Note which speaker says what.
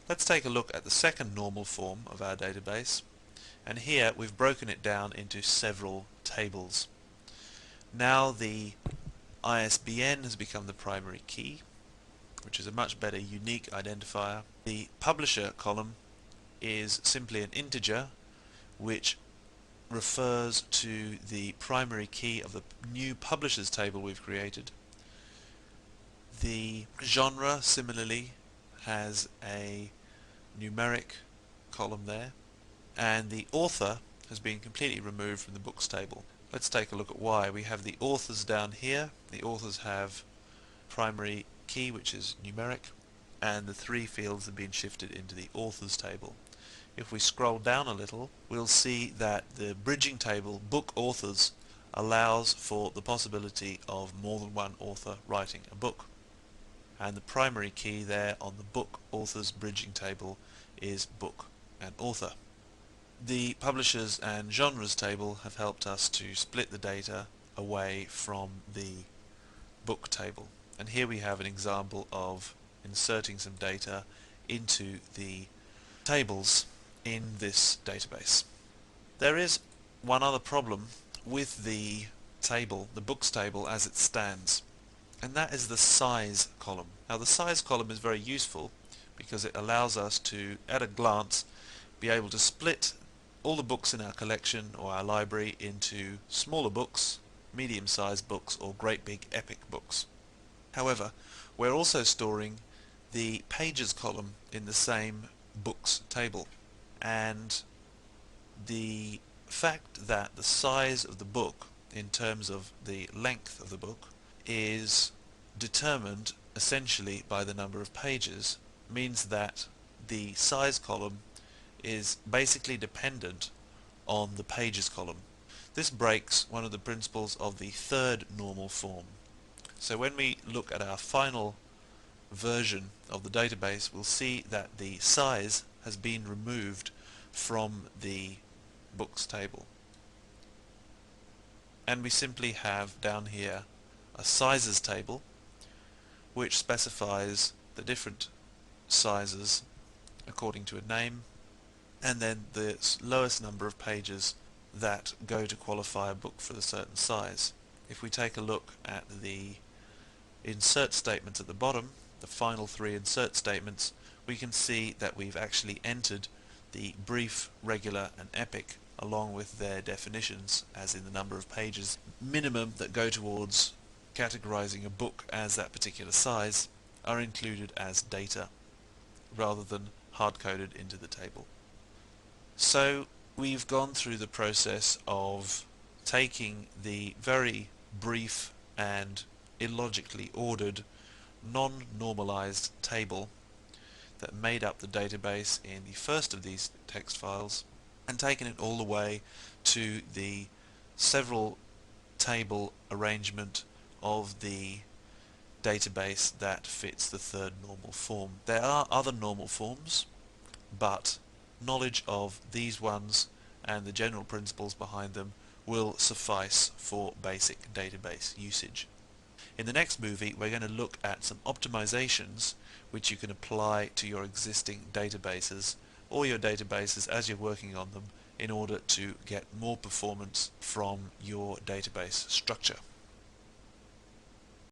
Speaker 1: Let's take a look at the second normal form of our database, and here we've broken it down into several tables. Now the ISBN has become the primary key, which is a much better unique identifier. The publisher column is simply an integer which refers to the primary key of the new publishers table we've created. The genre similarly has a numeric column there, and the author has been completely removed from the books table. Let's take a look at why. We have the authors down here. The authors have primary key, which is numeric, and the three fields have been shifted into the authors table. If we scroll down a little, we'll see that the bridging table, book authors, allows for the possibility of more than one author writing a book. And the primary key there on the book authors bridging table is book and author. The publishers and genres table have helped us to split the data away from the book table. And here we have an example of inserting some data into the tables in this database. There is one other problem with the table, the books table as it stands, and that is the size column. Now the size column is very useful because it allows us to, at a glance, be able to split all the books in our collection or our library into smaller books, medium-sized books, or great big epic books. However, we're also storing the pages column in the same books table, and the fact that the size of the book in terms of the length of the book is determined essentially by the number of pages means that the size column is basically dependent on the pages column. This breaks one of the principles of the third normal form. So when we look at our final version of the database, we'll see that the size has been removed from the books table, and we simply have down here a sizes table which specifies the different sizes according to a name, and then the lowest number of pages that go to qualify a book for a certain size. If we take a look at the insert statements at the bottom, the final three insert statements, we can see that we've actually entered the brief, regular and epic along with their definitions, as in the number of pages minimum that go towards categorizing a book as that particular size, are included as data rather than hard-coded into the table. So we've gone through the process of taking the very brief and illogically ordered non-normalized table that made up the database in the first of these text files and taken it all the way to the several table arrangement of the database that fits the third normal form. There are other normal forms, but knowledge of these ones and the general principles behind them will suffice for basic database usage. In the next movie, we're going to look at some optimizations which you can apply to your existing databases or your databases as you're working on them in order to get more performance from your database structure.